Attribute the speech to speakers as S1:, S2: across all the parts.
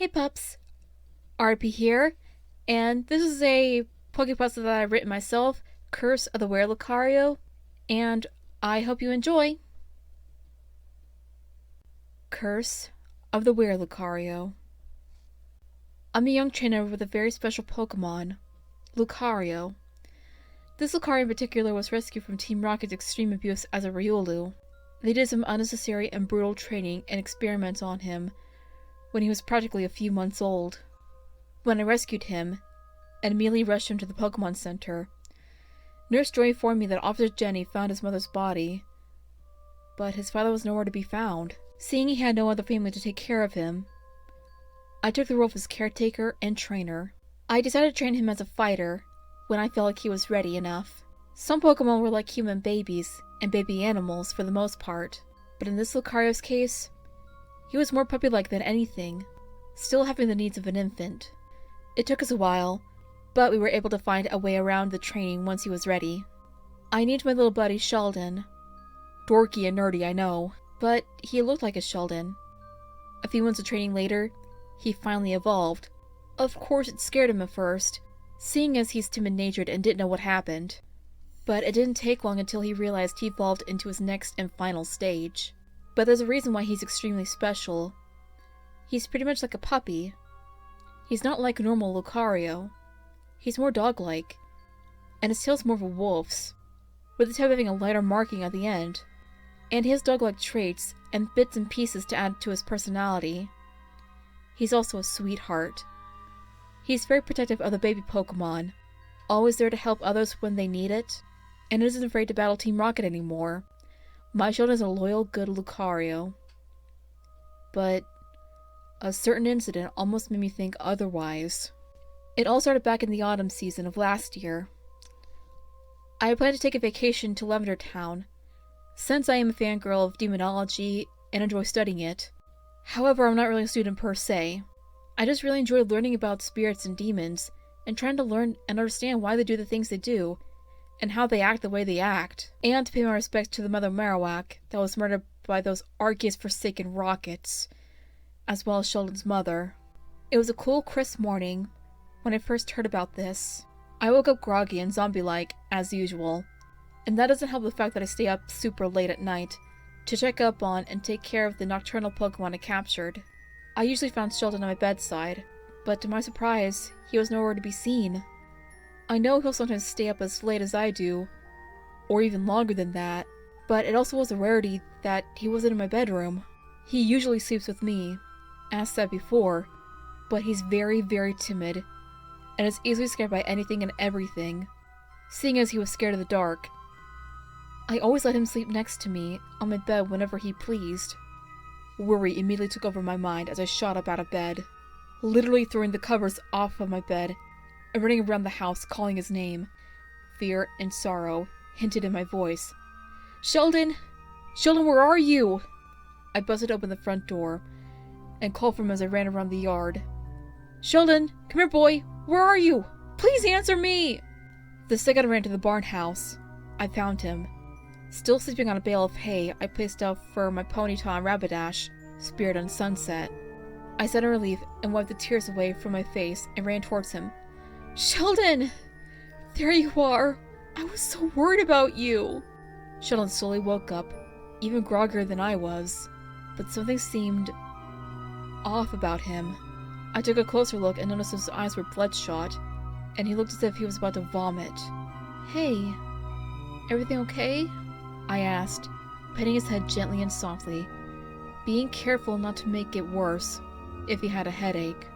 S1: Hey pups, RP here, and this is a PokePasta that I've written myself, Curse of the WereLucario, and I hope you enjoy. Curse of the WereLucario. I'm a young trainer with a very special Pokemon, Lucario. This Lucario in particular was rescued from Team Rocket's extreme abuse as a Riolu. They did some unnecessary and brutal training and experiments on him when he was practically a few months old. When I rescued him, and immediately rushed him to the Pokemon Center, Nurse Joy informed me that Officer Jenny found his mother's body, but his father was nowhere to be found. Seeing he had no other family to take care of him, I took the role of his caretaker and trainer. I decided to train him as a fighter when I felt like he was ready enough. Some Pokemon were like human babies and baby animals for the most part, but in this Lucario's case, he was more puppy-like than anything, still having the needs of an infant. It took us a while, but we were able to find a way around the training once he was ready. I named my little buddy Sheldon. Dorky and nerdy, I know, but he looked like a Sheldon. A few months of training later, he finally evolved. Of course it scared him at first, seeing as he's timid-natured and didn't know what happened. But it didn't take long until he realized he evolved into his next and final stage. But there's a reason why he's extremely special. He's pretty much like a puppy. He's not like a normal Lucario. He's more dog-like, and his tail's more of a wolf's, with the tail having a lighter marking at the end. And he has dog-like traits and bits and pieces to add to his personality. He's also a sweetheart. He's very protective of the baby Pokemon, always there to help others when they need it, and isn't afraid to battle Team Rocket anymore. My Sheldon is a loyal, good Lucario. But a certain incident almost made me think otherwise. It all started back in the autumn season of last year. I had planned to take a vacation to Lavender Town, since I am a fangirl of demonology and enjoy studying it. However, I'm not really a student per se. I just really enjoy learning about spirits and demons, and trying to learn and understand why they do the things they do, and how they act the way they act, and to pay my respects to the Mother Marowak that was murdered by those Arceus-forsaken rockets, as well as Sheldon's mother. It was a cool, crisp morning when I first heard about this. I woke up groggy and zombie-like, as usual, and that doesn't help the fact that I stay up super late at night to check up on and take care of the nocturnal Pokemon I captured. I usually found Sheldon at my bedside, but to my surprise, he was nowhere to be seen. I know he'll sometimes stay up as late as I do, or even longer than that, but it also was a rarity that he wasn't in my bedroom. He usually sleeps with me, as said before, but he's very, very timid, and is easily scared by anything and everything, seeing as he was scared of the dark. I always let him sleep next to me on my bed whenever he pleased. Worry immediately took over my mind as I shot up out of bed, literally throwing the covers off of my bed and running around the house calling his name. Fear and sorrow hinted in my voice. "Sheldon! Sheldon, where are you?" I busted open the front door and called for him as I ran around the yard. "Sheldon, come here, boy! Where are you? Please answer me!" The second I ran to the barn house, I found him. Still sleeping on a bale of hay I placed out for my Ponyta and Rapidash, Spirit and Sunset. I said in relief and wiped the tears away from my face and ran towards him. "Sheldon! There you are! I was so worried about you!" Sheldon slowly woke up, even groggier than I was, but something seemed off about him. I took a closer look and noticed his eyes were bloodshot, and he looked as if he was about to vomit. "Hey, everything okay?" I asked, petting his head gently and softly, being careful not to make it worse if he had a headache.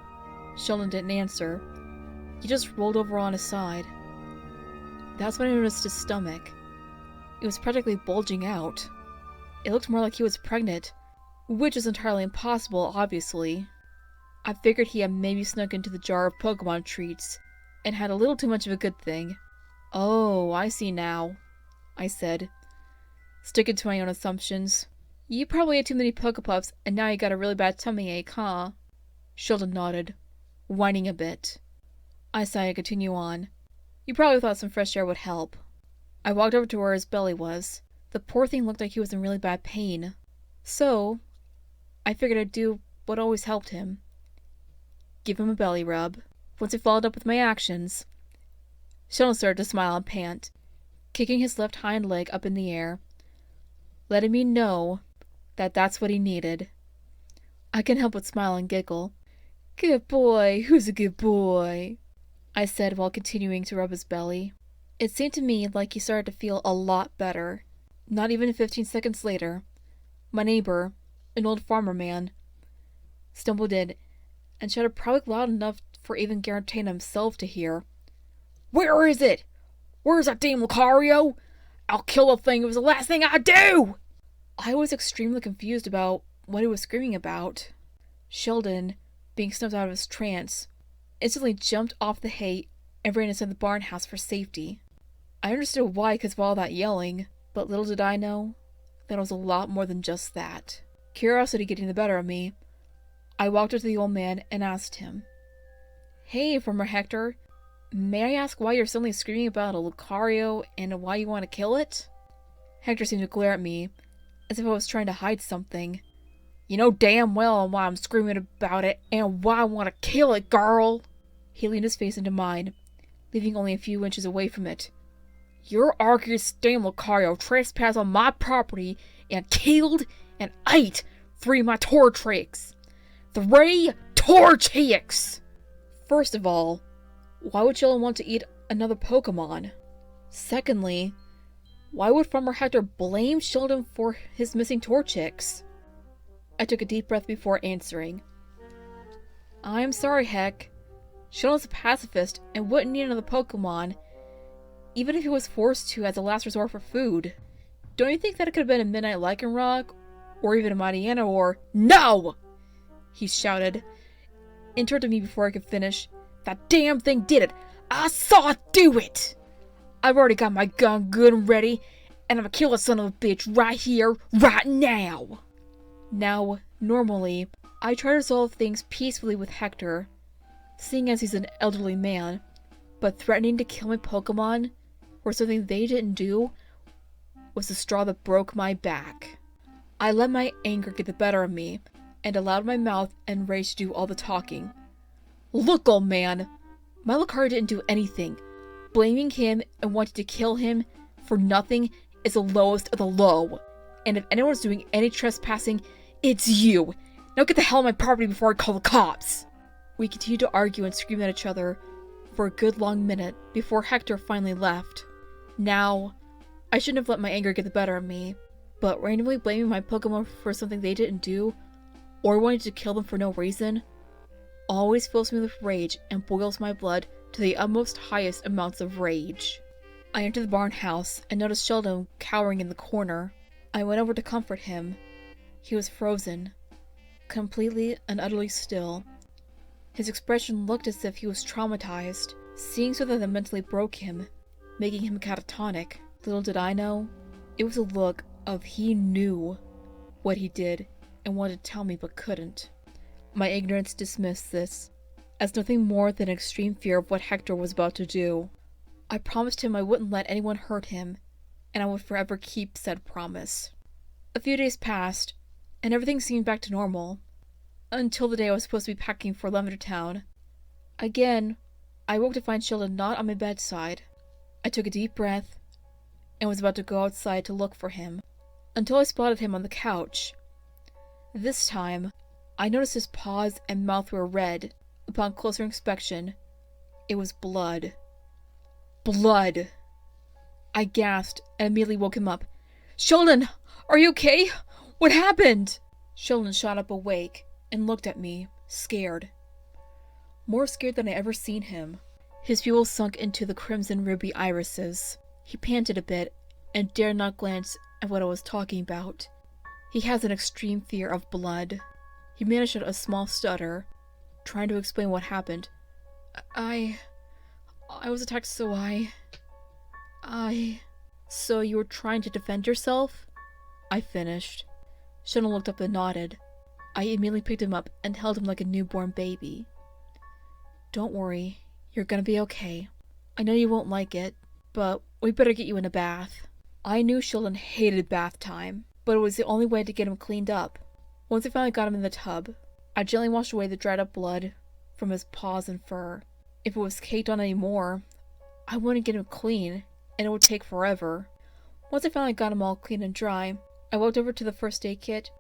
S1: Sheldon didn't answer. He just rolled over on his side. That's when I noticed his stomach. It was practically bulging out. It looked more like he was pregnant, which is entirely impossible, obviously. I figured he had maybe snuck into the jar of Pokemon treats and had a little too much of a good thing. "Oh, I see now," I said, sticking to my own assumptions. "You probably ate too many Pokepuffs and now you got a really bad tummy ache, huh?" Sheldon nodded, whining a bit. I sighed and continued on. "You probably thought some fresh air would help." I walked over to where his belly was. The poor thing looked like he was in really bad pain. So, I figured I'd do what always helped him. give him a belly rub. Once I followed up with my actions, Sheldon started to smile and pant, kicking his left hind leg up in the air, letting me know that that's what he needed. I couldn't help but smile and giggle. "Good boy, who's a good boy?" I said while continuing to rub his belly. It seemed to me like he started to feel a lot better. Not even 15 seconds later, my neighbor, an old farmer man, stumbled in and shouted probably loud enough for even Garantano himself to hear. "Where is it? Where's that damn Lucario? I'll kill the thing. It was the last thing I'd do!" I was extremely confused about what he was screaming about. Sheldon, being snubbed out of his trance, instantly jumped off the hay and ran inside the barn house for safety. I understood why because of all that yelling, but little did I know that it was a lot more than just that. Curiosity getting the better of me, I walked up to the old man and asked him, "Hey, Farmer Hector, may I ask why you're suddenly screaming about a Lucario and why you want to kill it?" Hector seemed to glare at me, as if I was trying to hide something. "You know damn well why I'm screaming about it and why I want to kill it, girl!" He leaned his face into mine, leaving only a few inches away from it. "Your Arceus damn Lucario trespassed on my property and killed and ate 3 of my Torchics! 3 Torchics! First of all, why would Sheldon want to eat another Pokemon? Secondly, why would Farmer Hector blame Sheldon for his missing Torchics? I took a deep breath before answering. "I'm sorry, Heck. Sheldon's a pacifist and wouldn't eat another Pokemon, even if he was forced to as a last resort for food. Don't you think that it could have been a Midnight Lycanroc, or even a Mightyena, or—" "No!" he shouted, interrupting me before I could finish. "That damn thing did it! I saw it do it! I've already got my gun good and ready, and I'm gonna kill that son of a bitch right here, right now!" Now, normally, I try to resolve things peacefully with Hector, seeing as he's an elderly man, but threatening to kill my Pokemon for something they didn't do was the straw that broke my back. I let my anger get the better of me, and allowed my mouth and rage to do all the talking. "Look, old man, my Lucario didn't do anything. Blaming him and wanting to kill him for nothing is the lowest of the low. And if anyone's doing any trespassing, it's you. Now get the hell on my property before I call the cops." We continued to argue and scream at each other for a good long minute before Hector finally left. Now, I shouldn't have let my anger get the better of me, but randomly blaming my Pokemon for something they didn't do, or wanting to kill them for no reason, always fills me with rage and boils my blood to the utmost highest amounts of rage. I entered the barn house and noticed Sheldon cowering in the corner. I went over to comfort him. He was frozen, completely and utterly still. His expression looked as if he was traumatized, seeing something that mentally broke him, making him catatonic. Little did I know, it was a look of he knew what he did and wanted to tell me but couldn't. My ignorance dismissed this as nothing more than extreme fear of what Hector was about to do. I promised him I wouldn't let anyone hurt him, and I would forever keep said promise. A few days passed, and everything seemed back to normal, until the day I was supposed to be packing for Lavender Town. Again, I woke to find Sheldon not on my bedside. I took a deep breath, and was about to go outside to look for him, until I spotted him on the couch. This time, I noticed his paws and mouth were red. Upon closer inspection, it was blood. Blood! I gasped and immediately woke him up. "Sheldon, are you okay? What happened?" Sheldon shot up awake and looked at me, scared. More scared than I ever seen him. His pupils sunk into the crimson ruby irises. He panted a bit and dared not glance at what I was talking about. He has an extreme fear of blood. He managed a small stutter, trying to explain what happened. I was attacked, so So you were trying to defend yourself?" I finished. Sheldon looked up and nodded. I immediately picked him up and held him like a newborn baby. "Don't worry, you're gonna be okay. I know you won't like it, but we better get you in a bath." I knew Sheldon hated bath time, but it was the only way to get him cleaned up. Once I finally got him in the tub, I gently washed away the dried up blood from his paws and fur. If it was caked on anymore, I wouldn't get him clean, and it would take forever. Once I finally got him all clean and dry, I walked over to the first aid kit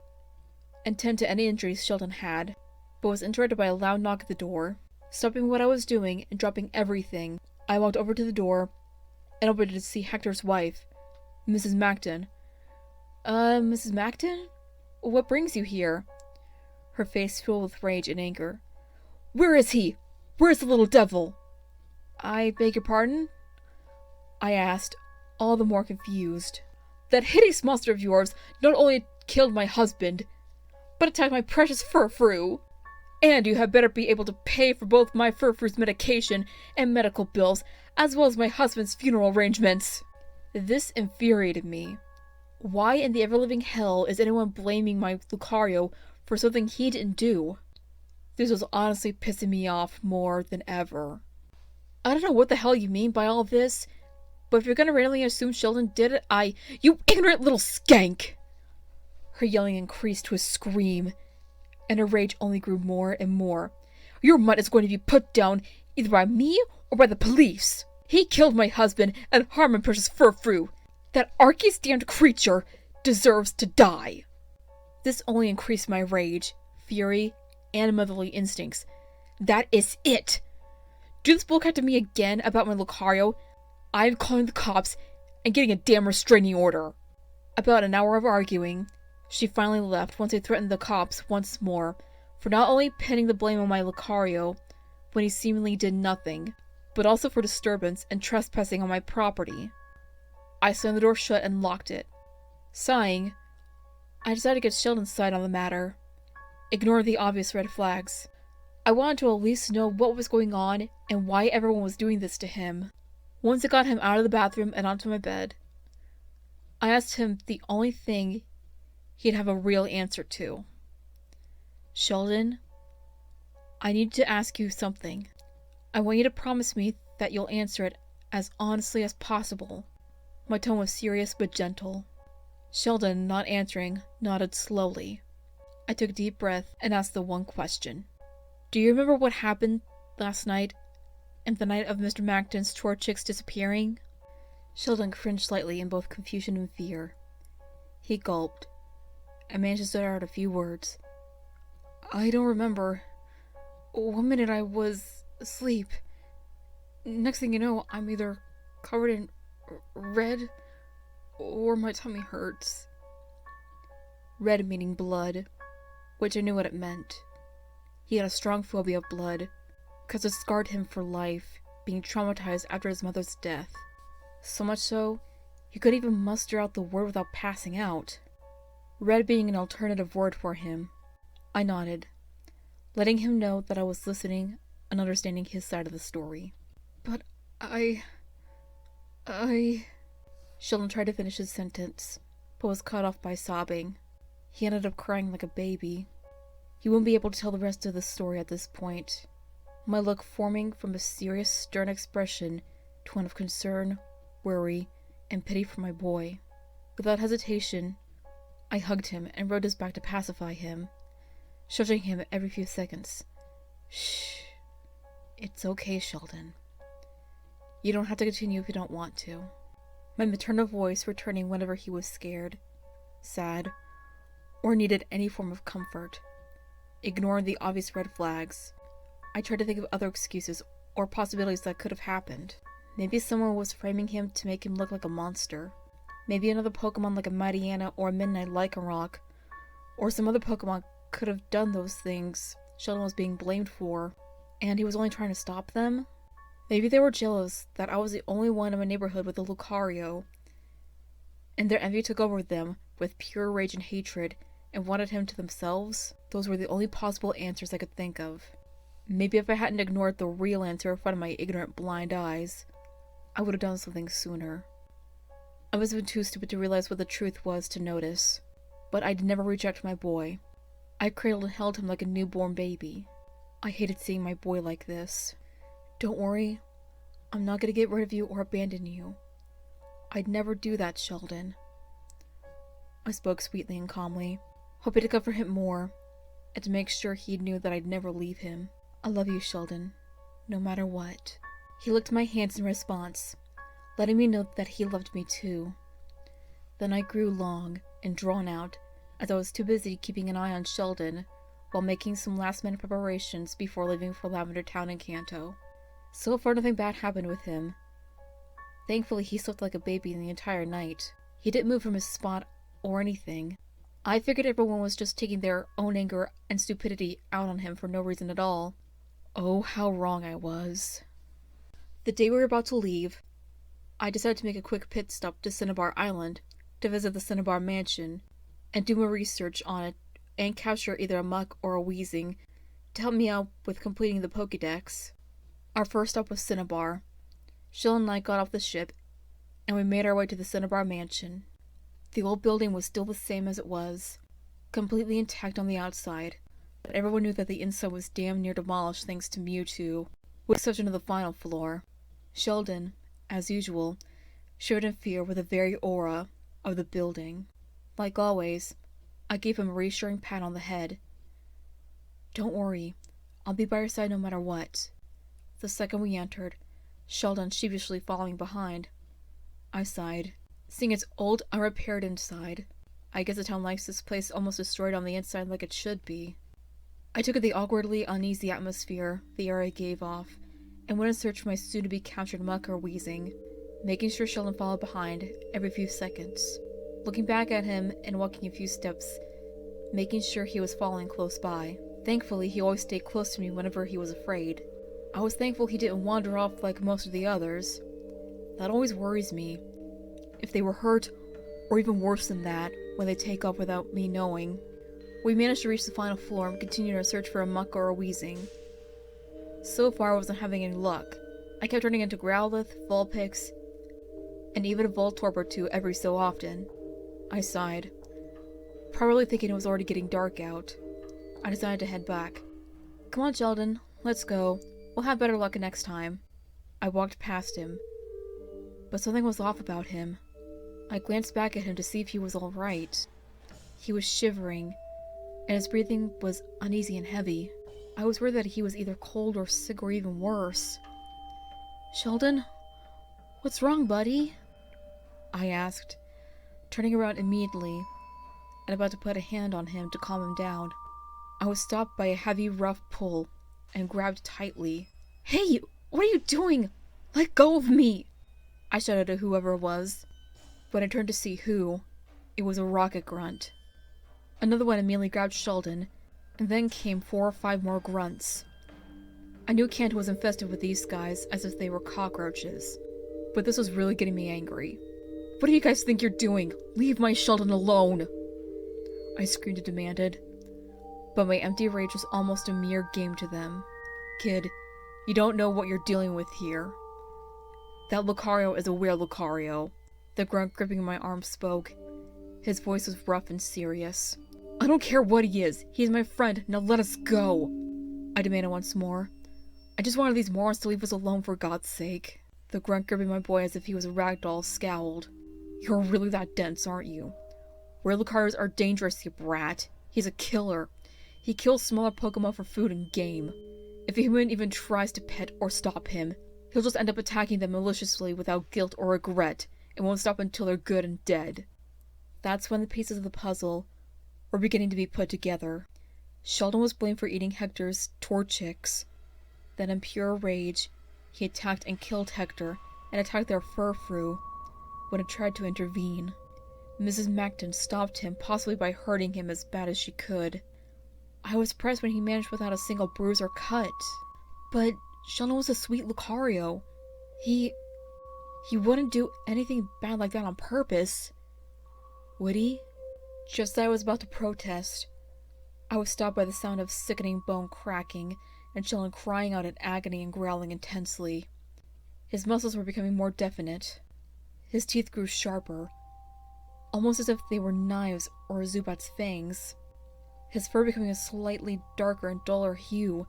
S1: and tended to any injuries Sheldon had, but was interrupted by a loud knock at the door. Stopping what I was doing and dropping everything, I walked over to the door and opened it to see Hector's wife, Mrs. Macton. Mrs. Macton? What brings you here?" Her face filled with rage and anger. "Where is he? Where is the little devil?" "I beg your pardon?" I asked, all the more confused. "That hideous monster of yours not only killed my husband, but attacked my precious Furfrou. And you had better be able to pay for both my Furfrou's medication and medical bills, as well as my husband's funeral arrangements." This infuriated me. Why in the ever-living hell is anyone blaming my Lucario for something he didn't do? This was honestly pissing me off more than ever. "I don't know what the hell you mean by all this, but if you're gonna randomly assume Sheldon did it, You ignorant little skank!" Her yelling increased to a scream, and her rage only grew more and more. "Your mutt is going to be put down either by me or by the police. He killed my husband and harmed my precious Furfrou. That Archie's damned creature deserves to die." This only increased my rage, fury, and motherly instincts. "That is it! Do this bullcat to me again about my Lucario, I'm calling the cops and getting a damn restraining order." About an hour of arguing, she finally left once I threatened the cops once more for not only pinning the blame on my Lucario when he seemingly did nothing, but also for disturbance and trespassing on my property. I slammed the door shut and locked it. Sighing, I decided to get Sheldon's side on the matter, ignore the obvious red flags. I wanted to at least know what was going on and why everyone was doing this to him. Once I got him out of the bathroom and onto my bed, I asked him the only thing he'd have a real answer to. "Sheldon, I need to ask you something. I want you to promise me that you'll answer it as honestly as possible." My tone was serious but gentle. Sheldon, not answering, nodded slowly. I took a deep breath and asked the one question. "Do you remember what happened last night and the night of Mr. Macton's chore chick's disappearing?" Sheldon cringed slightly in both confusion and fear. He gulped and managed to stutter out a few words. "I don't remember. One minute I was asleep. Next thing you know, I'm either covered in red or my tummy hurts." Red meaning blood, which I knew what it meant. He had a strong phobia of blood, because it scarred him for life, being traumatized after his mother's death. So much so, he couldn't even muster out the word without passing out. Red being an alternative word for him. I nodded, letting him know that I was listening and understanding his side of the story. "But I... Sheldon tried to finish his sentence, but was cut off by sobbing. He ended up crying like a baby. He wouldn't be able to tell the rest of the story at this point, my look forming from a serious, stern expression to one of concern, worry, and pity for my boy. Without hesitation, I hugged him and rode his back to pacify him, shushing him every few seconds. "Shh. It's okay, Sheldon. You don't have to continue if you don't want to." My maternal voice returning whenever he was scared, sad, or needed any form of comfort. Ignoring the obvious red flags, I tried to think of other excuses or possibilities that could have happened. Maybe someone was framing him to make him look like a monster. Maybe another Pokemon like a Mightyena or a Midnight Lycanroc, or some other Pokemon could have done those things Sheldon was being blamed for, and he was only trying to stop them. Maybe they were jealous that I was the only one in my neighborhood with a Lucario, and their envy took over them with pure rage and hatred and wanted him to themselves. Those were the only possible answers I could think of. Maybe if I hadn't ignored the real answer in front of my ignorant blind eyes, I would have done something sooner. I was even too stupid to realize what the truth was to notice, but I'd never reject my boy. I cradled and held him like a newborn baby. I hated seeing my boy like this. "Don't worry, I'm not gonna get rid of you or abandon you. I'd never do that, Sheldon." I spoke sweetly and calmly, hoping to comfort him more, and to make sure he knew that I'd never leave him. I love you, Sheldon, no matter what. He licked my hands in response, letting me know that he loved me too. Then I grew long and drawn out as I was too busy keeping an eye on Sheldon while making some last-minute preparations before leaving for Lavender Town in Kanto. So far nothing bad happened with him. Thankfully he slept like a baby the entire night. He didn't move from his spot or anything. I figured everyone was just taking their own anger and stupidity out on him for no reason at all. Oh, how wrong I was. The day we were about to leave, I decided to make a quick pit stop to Cinnabar Island to visit the Cinnabar Mansion and do more research on it and capture either a Muck or a Weezing to help me out with completing the Pokédex. Our first stop was Cinnabar. Sheldon and I got off the ship and we made our way to the Cinnabar Mansion. The old building was still the same as it was, completely intact on the outside, but everyone knew that the inside was damn near demolished thanks to Mewtwo, with the exception of the final floor. Sheldon, as usual, showed in fear with the very aura of the building. Like always, I gave him a reassuring pat on the head. Don't worry, I'll be by your side no matter what. The second we entered, Sheldon sheepishly following behind. I sighed, seeing its old, unrepaired inside. I guess the town likes this place almost destroyed on the inside like it should be. I took in the awkwardly uneasy atmosphere the area gave off, and went in search for my soon-to-be-captured Muck or Weezing, making sure Sheldon followed behind every few seconds, looking back at him and walking a few steps, making sure he was following close by. Thankfully, he always stayed close to me whenever he was afraid. I was thankful he didn't wander off like most of the others. That always worries me. If they were hurt, or even worse than that, when they take off without me knowing. We managed to reach the final floor and continued our search for a Muck or a Weezing. So far I wasn't having any luck. I kept running into Growlithe, Vulpix, and even a Voltorb or two every so often. I sighed, probably thinking it was already getting dark out. I decided to head back. Come on, Sheldon, let's go. We'll have better luck next time. I walked past him, but something was off about him. I glanced back at him to see if he was all right. He was shivering, and his breathing was uneasy and heavy. I was worried that he was either cold or sick or even worse. Sheldon, what's wrong, buddy? I asked, turning around immediately and about to put a hand on him to calm him down. I was stopped by a heavy, rough pull and grabbed tightly. Hey, what are you doing? Let go of me! I shouted at whoever it was. When I turned to see who, it was a rocket grunt. Another one immediately grabbed Sheldon, and then came 4 or 5 more grunts. I knew Kanto was infested with these guys as if they were cockroaches, but this was really getting me angry. What do you guys think you're doing? Leave my Sheldon alone! I screamed and demanded, but my empty rage was almost a mere game to them. Kid, you don't know what you're dealing with here. That Lucario is a WereLucario. The grunt gripping my arm spoke. His voice was rough and serious. I don't care what he is. He's my friend. Now let us go. I demanded once more. I just wanted these morons to leave us alone for God's sake. The grunt gripping my boy as if he was a ragdoll scowled. You're really that dense, aren't you? WereLucarios are dangerous, you brat. He's a killer. He kills smaller Pokemon for food and game. If a human even tries to pet or stop him, he'll just end up attacking them maliciously without guilt or regret, and won't stop until they're good and dead. That's when the pieces of the puzzle were beginning to be put together. Sheldon was blamed for eating Hector's Torchics. Then in pure rage, he attacked and killed Hector, and attacked their Furfrou when it tried to intervene. Mrs. Macton stopped him, possibly by hurting him as bad as she could. I was surprised when he managed without a single bruise or cut. But Sheldon was a sweet Lucario. He wouldn't do anything bad like that on purpose. Would he? Just as I was about to protest, I was stopped by the sound of sickening bone cracking and Sheldon crying out in agony and growling intensely. His muscles were becoming more definite. His teeth grew sharper, almost as if they were knives or a Zubat's fangs. His fur becoming a slightly darker and duller hue,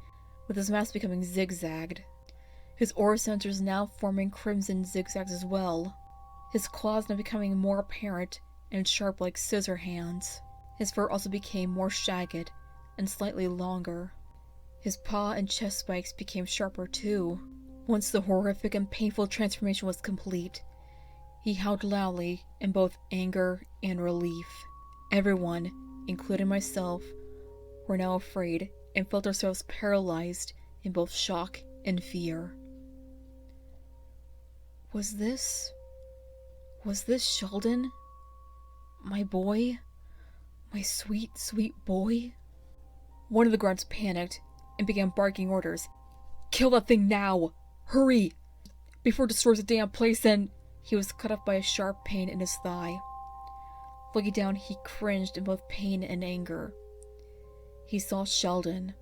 S1: with his mask becoming zigzagged. His aura sensors now forming crimson zigzags as well. His claws now becoming more apparent and sharp like scissor hands. His fur also became more shagged and slightly longer. His paw and chest spikes became sharper too. Once the horrific and painful transformation was complete, he howled loudly in both anger and relief. Everyone, including myself, were now afraid and felt ourselves paralyzed in both shock and fear. Was this Sheldon? My boy? My sweet, sweet boy? One of the grunts panicked and began barking orders. Kill that thing now! Hurry! Before it destroys the damn place and... He was cut off by a sharp pain in his thigh. Looking down, he cringed in both pain and anger. He saw Sheldon.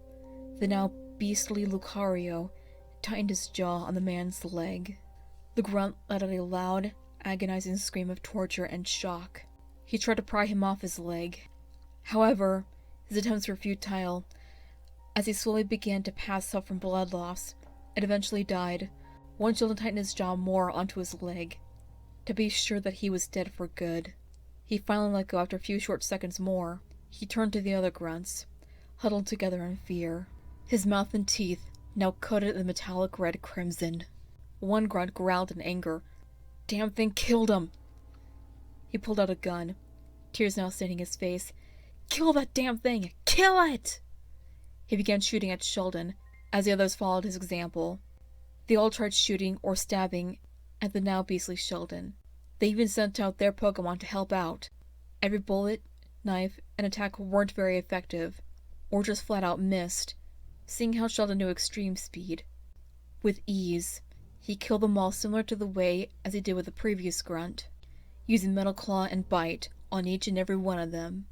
S1: The now beastly Lucario tightened his jaw on the man's leg. The grunt let out a loud, agonizing scream of torture and shock. He tried to pry him off his leg. However, his attempts were futile, as he slowly began to pass out from blood loss and eventually died. One Sheldon tightened his jaw more onto his leg, to be sure that he was dead for good. He finally let go after a few short seconds more. He turned to the other grunts, huddled together in fear. His mouth and teeth now coated in metallic red crimson. One grunt growled in anger. Damn thing killed him! He pulled out a gun, tears now staining his face. Kill that damn thing! Kill it! He began shooting at Sheldon, as the others followed his example. They all tried shooting or stabbing at the now beastly Sheldon. They even sent out their Pokemon to help out. Every bullet, knife, and attack weren't very effective, or just flat out missed, seeing how Sheldon knew extreme speed. With ease, he killed them all similar to the way as he did with the previous grunt, using Metal Claw and Bite on each and every one of them,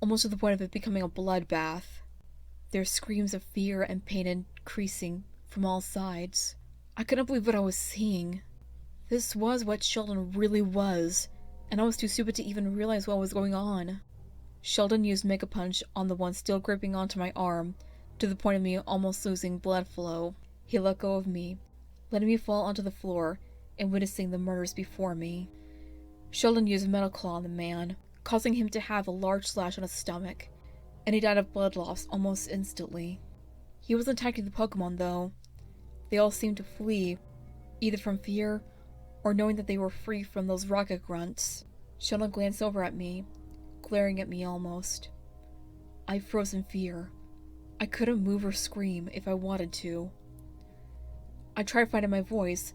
S1: almost to the point of it becoming a bloodbath. Their screams of fear and pain increasing from all sides. I couldn't believe what I was seeing. This was what Sheldon really was, and I was too stupid to even realize what was going on. Sheldon used Mega Punch on the one still gripping onto my arm, to the point of me almost losing blood flow. He let go of me, letting me fall onto the floor and witnessing the murders before me. Sheldon used Metal Claw on the man, causing him to have a large slash on his stomach, and he died of blood loss almost instantly. He wasn't attacking the Pokemon though. They all seemed to flee, either from fear or knowing that they were free from those rocket grunts. Sheldon glanced over at me, glaring at me almost. I froze in fear. I couldn't move or scream if I wanted to. I tried finding my voice,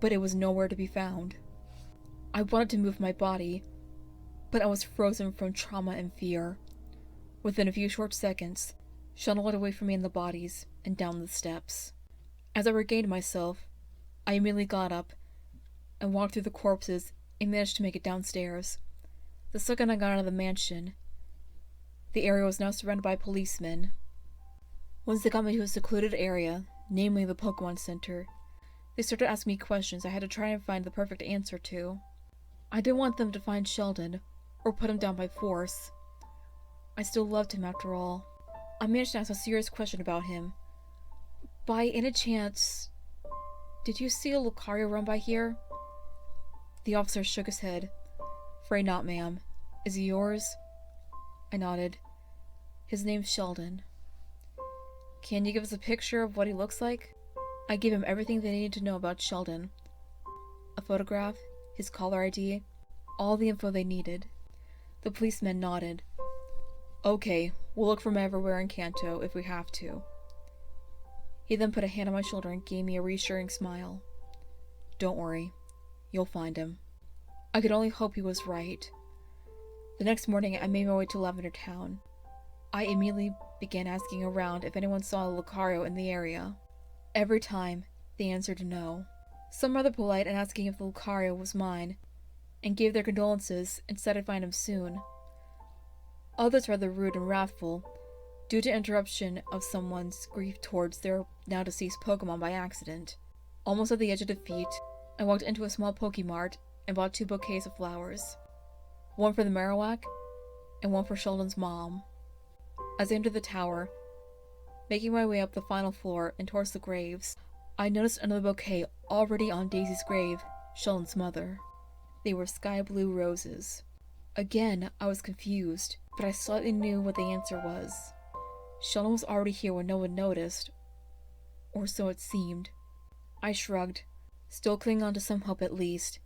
S1: but it was nowhere to be found. I wanted to move my body, but I was frozen from trauma and fear. Within a few short seconds, Sheldon led away from me in the bodies and down the steps. As I regained myself, I immediately got up and walked through the corpses and managed to make it downstairs. The second I got out of the mansion, the area was now surrounded by policemen. Once they got me to a secluded area, namely the Pokemon Center, they started asking me questions I had to try and find the perfect answer to. I didn't want them to find Sheldon, or put him down by force. I still loved him after all. I managed to ask a serious question about him. By any chance, did you see a Lucario run by here? The officer shook his head. Afraid not, ma'am. Is he yours? I nodded. His name's Sheldon. Can you give us a picture of what he looks like? I gave him everything they needed to know about Sheldon. A photograph, his caller ID, all the info they needed. The policeman nodded. Okay, we'll look from everywhere in Kanto if we have to. He then put a hand on my shoulder and gave me a reassuring smile. Don't worry, you'll find him. I could only hope he was right. The next morning, I made my way to Lavender Town. I immediately began asking around if anyone saw a Lucario in the area. Every time, they answered no. Some rather polite and asking if the Lucario was mine, and gave their condolences and said I'd find him soon. Others rather rude and wrathful, due to interruption of someone's grief towards their now-deceased Pokemon by accident. Almost at the edge of defeat, I walked into a small Pokemart and bought 2 bouquets of flowers. One for the Marowak, and one for Sheldon's mom. As I entered the tower, making my way up the final floor and towards the graves, I noticed another bouquet already on Daisy's grave, Sheldon's mother. They were sky blue roses. Again, I was confused, but I slightly knew what the answer was. Sheldon was already here when no one noticed, or so it seemed. I shrugged, still clinging on to some hope at least,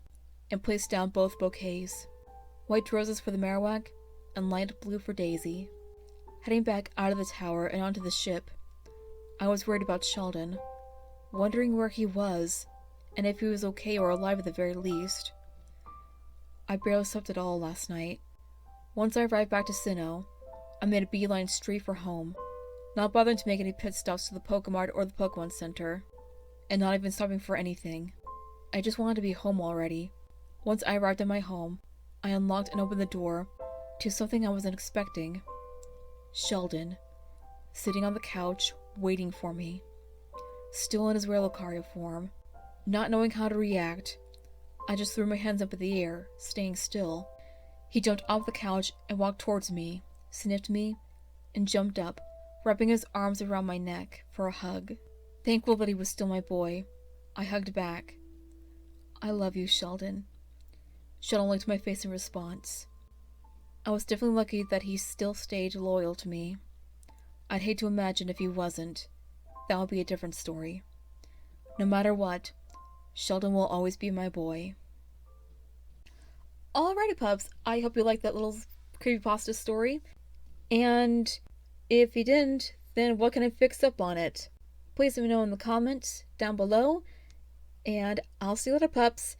S1: and placed down both bouquets. White roses for the Marowak, and light blue for Daisy. Heading back out of the tower and onto the ship, I was worried about Sheldon, wondering where he was, and if he was okay or alive at the very least. I barely slept at all last night. Once I arrived back to Sinnoh, I made a beeline straight for home, not bothering to make any pit stops to the Pokemart or the Pokemon Center, and not even stopping for anything. I just wanted to be home already. Once I arrived at my home, I unlocked and opened the door to something I wasn't expecting. Sheldon, sitting on the couch, waiting for me, still in his WereLucario form. Not knowing how to react, I just threw my hands up in the air, staying still. He jumped off the couch and walked towards me, sniffed me, and jumped up, wrapping his arms around my neck for a hug. Thankful that he was still my boy, I hugged back. "I love you, Sheldon." Sheldon licked my face in response. I was definitely lucky that he still stayed loyal to me. I'd hate to imagine if he wasn't. That would be a different story. No matter what, Sheldon will always be my boy. Alrighty, pups. I hope you liked that little creepypasta story. And if you didn't, then what can I fix up on it? Please let me know in the comments down below. And I'll see you later, pups.